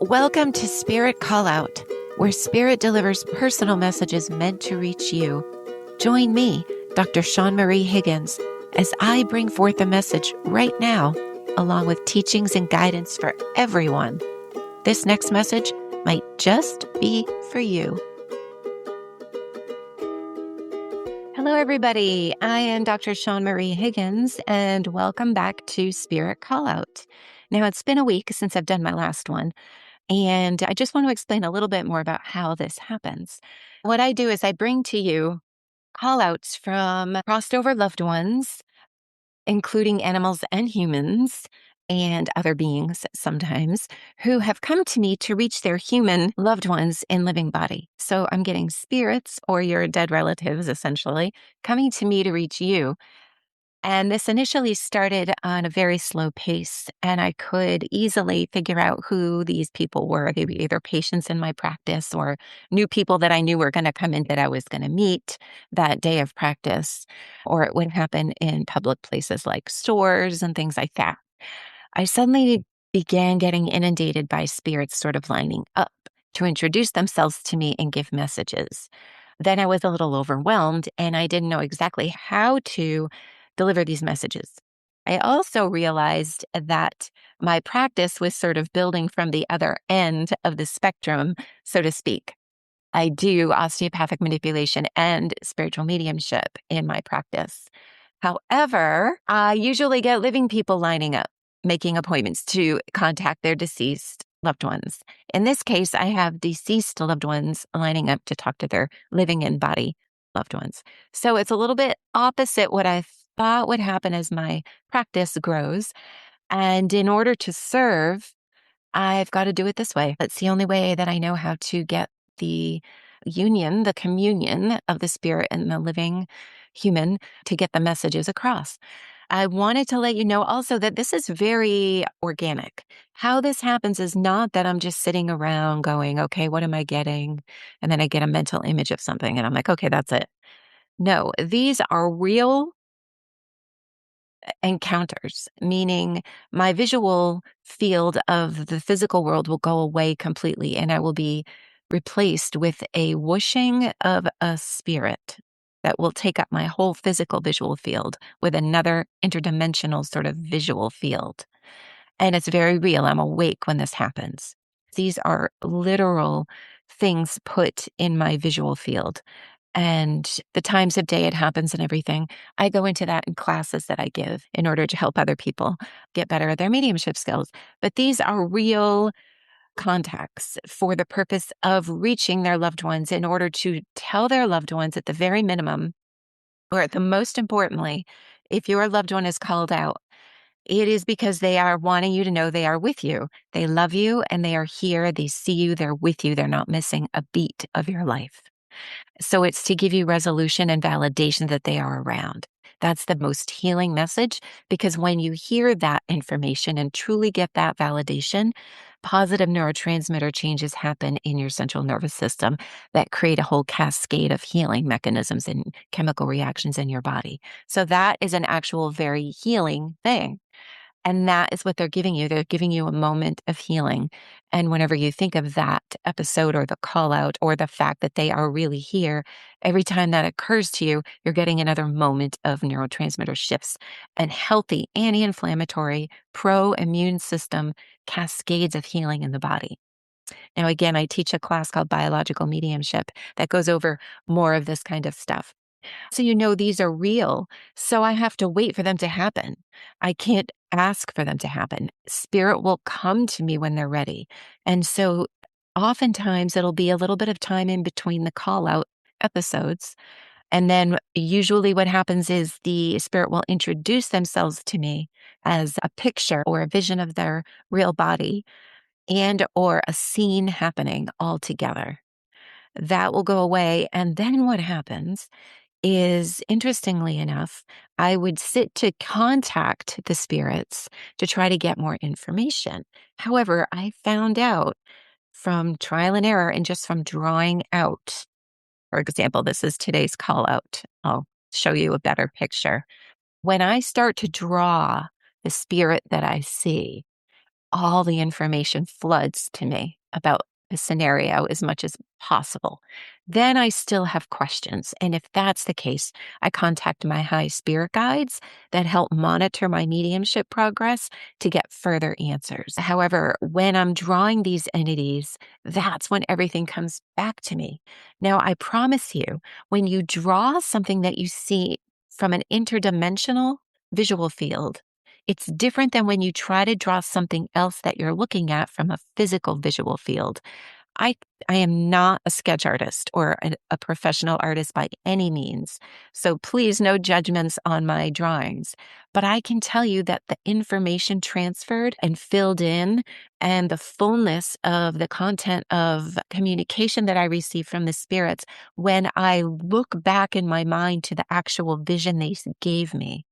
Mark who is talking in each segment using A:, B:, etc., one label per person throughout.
A: Welcome to Spirit Call Out, where Spirit delivers personal messages meant to reach you. Join me, Dr. Sean Marie Higgins, as I bring forth a message right now, along with teachings and guidance for everyone. This next message might just be for you. Hello, everybody. I am Dr. Sean Marie Higgins, and welcome back to Spirit Call Out. Now, it's been a week since I've done my last one. And I just want to explain a little bit more about how this happens. What I do is I bring to you call outs from crossed over loved ones, including animals and humans and other beings sometimes, who have come to me to reach their human loved ones in living body. So I'm getting spirits or your dead relatives, essentially, coming to me to reach you. And this initially started on a very slow pace, and I could easily figure out who these people were. They were either patients in my practice or new people that I knew were going to come in that I was going to meet that day of practice, or it would happen in public places like stores and things like that. I suddenly began getting inundated by spirits sort of lining up to introduce themselves to me and give messages. Then I was a little overwhelmed and I didn't know exactly how to deliver these messages. I also realized that my practice was sort of building from the other end of the spectrum, so to speak. I do osteopathic manipulation and spiritual mediumship in my practice. However, I usually get living people lining up, making appointments to contact their deceased loved ones. In this case, I have deceased loved ones lining up to talk to their living in body loved ones. So it's a little bit opposite what I thought would happen as my practice grows. And in order to serve, I've got to do it this way. It's the only way that I know how to get the union, the communion of the spirit and the living human to get the messages across. I wanted to let you know also that this is very organic. How this happens is not that I'm just sitting around going, okay, what am I getting? And then I get a mental image of something and I'm like, okay, that's it. No, these are real encounters, meaning my visual field of the physical world will go away completely and I will be replaced with a whooshing of a spirit that will take up my whole physical visual field with another interdimensional sort of visual field. And it's very real. I'm awake when this happens. These are literal things put in my visual field and the times of day it happens and everything. I go into that in classes that I give in order to help other people get better at their mediumship skills. But these are real contacts for the purpose of reaching their loved ones in order to tell their loved ones at the very minimum, or at the most importantly, if your loved one is called out, it is because they are wanting you to know they are with you. They love you and they are here. They see you. They're with you. They're not missing a beat of your life. So it's to give you resolution and validation that they are around. That's the most healing message because when you hear that information and truly get that validation, positive neurotransmitter changes happen in your central nervous system that create a whole cascade of healing mechanisms and chemical reactions in your body. So that is an actual very healing thing. And that is what they're giving you. They're giving you a moment of healing. And whenever you think of that episode or the call out or the fact that they are really here, every time that occurs to you, you're getting another moment of neurotransmitter shifts and healthy anti-inflammatory pro-immune system cascades of healing in the body. Now, again, I teach a class called biological mediumship that goes over more of this kind of stuff. So you know these are real. So I have to wait for them to happen. I can't ask for them to happen. Spirit will come to me when they're ready. And so oftentimes it'll be a little bit of time in between the call out episodes. And then usually what happens is the spirit will introduce themselves to me as a picture or a vision of their real body and or a scene happening all together. That will go away. And then what happens is, interestingly enough, I would sit to contact the spirits to try to get more information. However, I found out from trial and error and just from drawing out, for example, this is today's call out. I'll show you a better picture. When I start to draw the spirit that I see, all the information floods to me about the scenario as much as possible. Then I still have questions. And if that's the case, I contact my high spirit guides that help monitor my mediumship progress to get further answers. However, when I'm drawing these entities, that's when everything comes back to me. Now, I promise you, when you draw something that you see from an interdimensional visual field, it's different than when you try to draw something else that you're looking at from a physical visual field. I I am not a sketch artist or a professional artist by any means. So please no judgments on my drawings. But I can tell you that the information transferred and filled in and the fullness of the content of communication that I receive from the spirits when I look back in my mind to the actual vision they gave me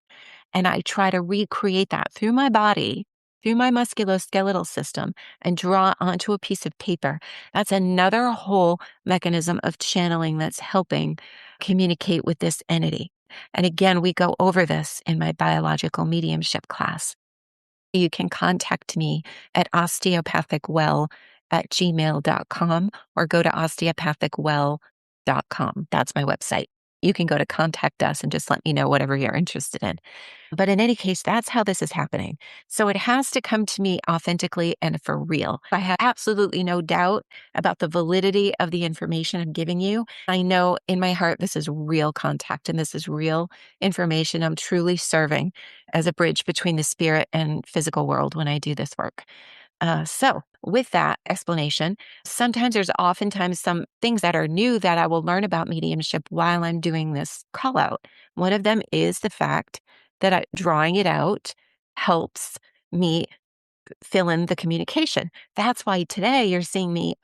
A: and I try to recreate that through my body, through my musculoskeletal system, and draw onto a piece of paper. That's another whole mechanism of channeling that's helping communicate with this entity. And again, we go over this in my biological mediumship class. You can contact me at osteopathicwell@gmail.com or go to osteopathicwell.com. That's my website. You can go to contact us and just let me know whatever you're interested in. But in any case, that's how this is happening. So it has to come to me authentically and for real. I have absolutely no doubt about the validity of the information I'm giving you. I know in my heart this is real contact and this is real information. I'm truly serving as a bridge between the spirit and physical world when I do this work. So, with that explanation, sometimes there's oftentimes some things that are new that I will learn about mediumship while I'm doing this call out. One of them is the fact that drawing it out helps me fill in the communication. That's why today you're seeing me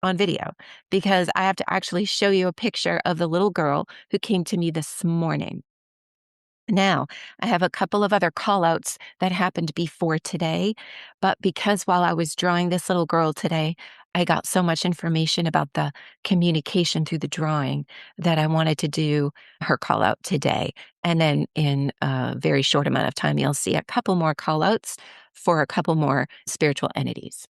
A: on video because I have to actually show you a picture of the little girl who came to me this morning. Now, I have a couple of other call outs that happened before today, but because while I was drawing this little girl today, I got so much information about the communication through the drawing that I wanted to do her call out today. And then in a very short amount of time, you'll see a couple more call outs for a couple more spiritual entities.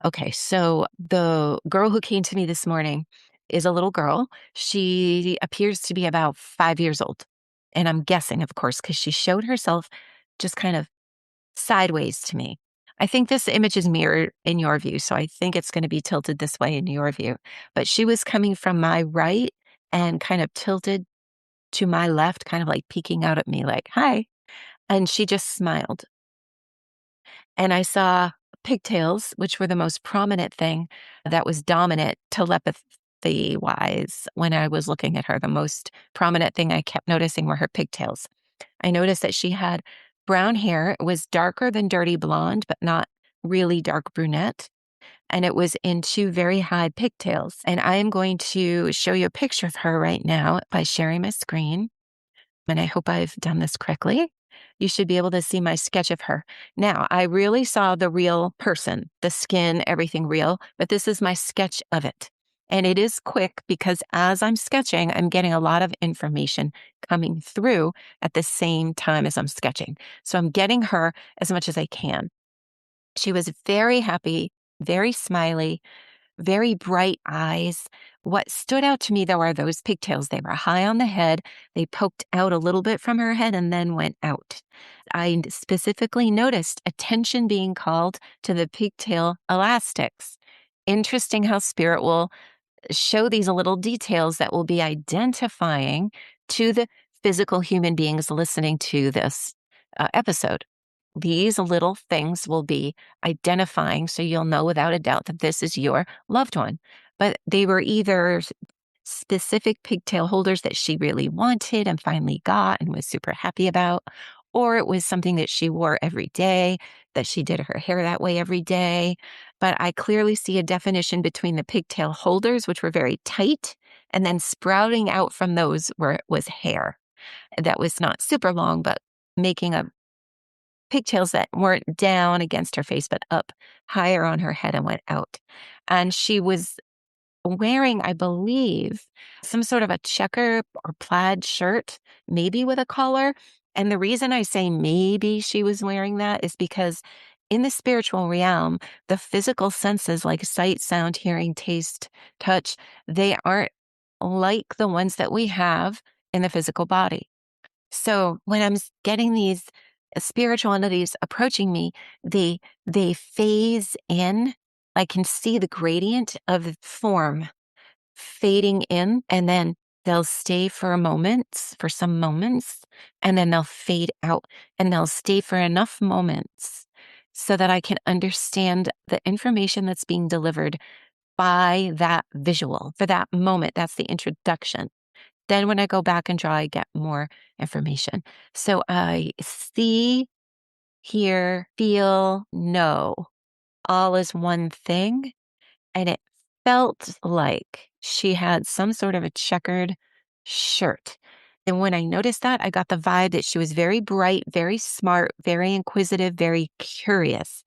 A: Okay, so the girl who came to me this morning is a little girl. She appears to be about 5 years old. And I'm guessing, of course, because she showed herself just kind of sideways to me. I think this image is mirrored in your view. So I think it's going to be tilted this way in your view. But she was coming from my right and kind of tilted to my left, kind of like peeking out at me, like, hi. And she just smiled. And I saw pigtails, which were the most prominent thing that was dominant telepathy wise when I was looking at her. The most prominent thing I kept noticing were her pigtails. I noticed that she had brown hair. It was darker than dirty blonde, but not really dark brunette. And it was in two very high pigtails. And I am going to show you a picture of her right now by sharing my screen. And I hope I've done this correctly. You should be able to see my sketch of her. Now, I really saw the real person, the skin, everything real, but this is my sketch of it. And it is quick because as I'm sketching, I'm getting a lot of information coming through at the same time as I'm sketching. So I'm getting her as much as I can. She was very happy, very smiley, very bright eyes. What stood out to me, though, are those pigtails. They were high on the head. They poked out a little bit from her head and then went out. I specifically noticed attention being called to the pigtail elastics. Interesting how spirit will show these little details that will be identifying to the physical human beings listening to this episode. These little things will be identifying, so you'll know without a doubt that this is your loved one. But they were either specific pigtail holders that she really wanted and finally got and was super happy about, or it was something that she wore every day, that she did her hair that way every day. But I clearly see a definition between the pigtail holders, which were very tight, and then sprouting out from those where it was hair that was not super long, but making a pigtails that weren't down against her face, but up higher on her head and went out. And she was wearing, I believe, some sort of a checker or plaid shirt, maybe with a collar. And the reason I say maybe she was wearing that is because In the spiritual realm, the physical senses like sight, sound, hearing, taste, touch, they aren't like the ones that we have in the physical body. So when I'm getting these spiritual entities approaching me, they phase in. I can see the gradient of form fading in, and then they'll stay for a moment, for some moments, and then they'll fade out, and they'll stay for enough moments so that I can understand the information that's being delivered by that visual for that moment. That's the introduction. Then when I go back and draw, I get more information. So I see, hear, feel, know all as one thing. And it felt like she had some sort of a checkered shirt. And when I noticed that, I got the vibe that she was very bright, very smart, very inquisitive, very curious.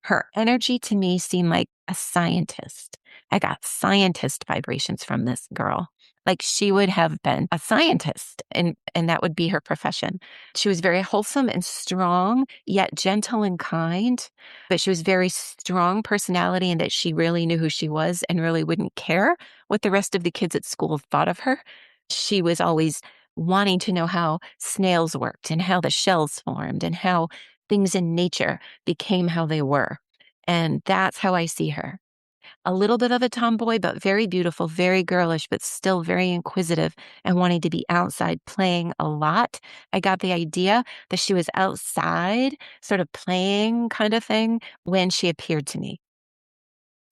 A: Her energy to me seemed like a scientist. I got scientist vibrations from this girl. Like she would have been a scientist, and that would be her profession. She was very wholesome and strong, yet gentle and kind, but she was very strong personality in that she really knew who she was and really wouldn't care what the rest of the kids at school thought of her. She was always wanting to know how snails worked and how the shells formed and how things in nature became how they were. And that's how I see her. A little bit of a tomboy, but very beautiful, very girlish, but still very inquisitive and wanting to be outside playing a lot. I got the idea that she was outside, sort of playing kind of thing when she appeared to me.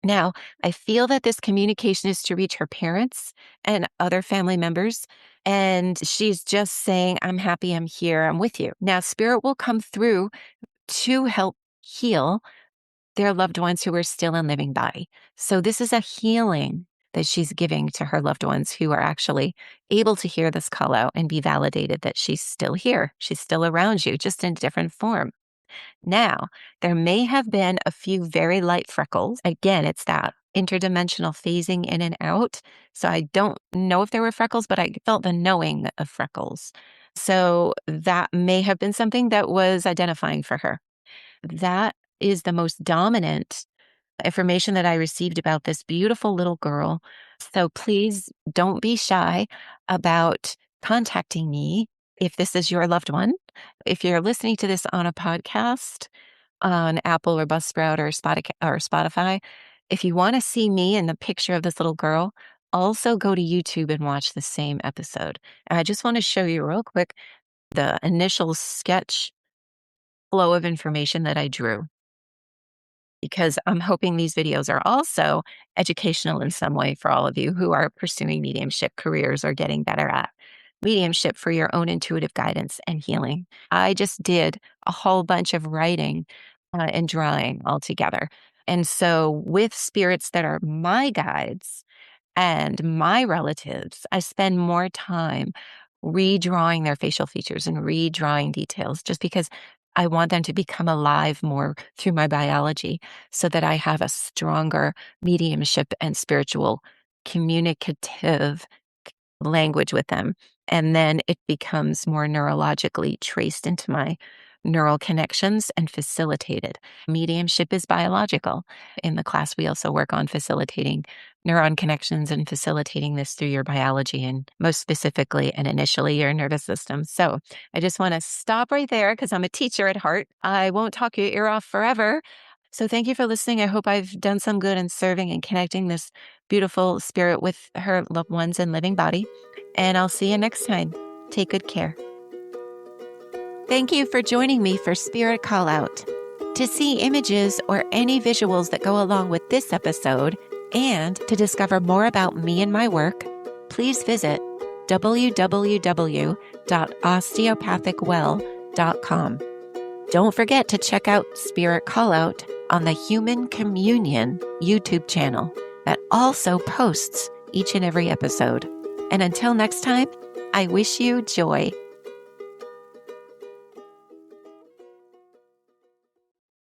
A: Now, I feel that this communication is to reach her parents and other family members. And she's just saying, I'm happy, I'm here, I'm with you. Now, spirit will come through to help heal their loved ones who are still in living body. So this is a healing that she's giving to her loved ones who are actually able to hear this call out and be validated that she's still here. She's still around you, just in different form. Now, there may have been a few very light freckles. Again, it's that interdimensional phasing in and out. So I don't know if there were freckles, but I felt the knowing of freckles. So that may have been something that was identifying for her. That is the most dominant information that I received about this beautiful little girl. So please don't be shy about contacting me if this is your loved one. If you're listening to this on a podcast on Apple or Buzzsprout or Spotify, if you want to see me and the picture of this little girl, also go to YouTube and watch the same episode. And I just want to show you real quick the initial sketch flow of information that I drew, because I'm hoping these videos are also educational in some way for all of you who are pursuing mediumship careers or getting better at mediumship for your own intuitive guidance and healing. I just did a whole bunch of writing and drawing all together. And so with spirits that are my guides and my relatives, I spend more time redrawing their facial features and redrawing details just because I want them to become alive more through my biology so that I have a stronger mediumship and spiritual communicative language with them. And then it becomes more neurologically traced into my neural connections and facilitated. Mediumship is biological. In the class, we also work on facilitating neuron connections and facilitating this through your biology and most specifically and initially your nervous system. So I just want to stop right there because I'm a teacher at heart. I won't talk your ear off forever. So thank you for listening. I hope I've done some good in serving and connecting this beautiful spirit with her loved ones and living body. And I'll see you next time. Take good care. Thank you for joining me for Spirit Call Out. To see images or any visuals that go along with this episode, and to discover more about me and my work, please visit www.osteopathicwell.com. Don't forget to check out Spirit Call Out on the Human Communion YouTube channel that also posts each and every episode. And until next time, I wish you joy.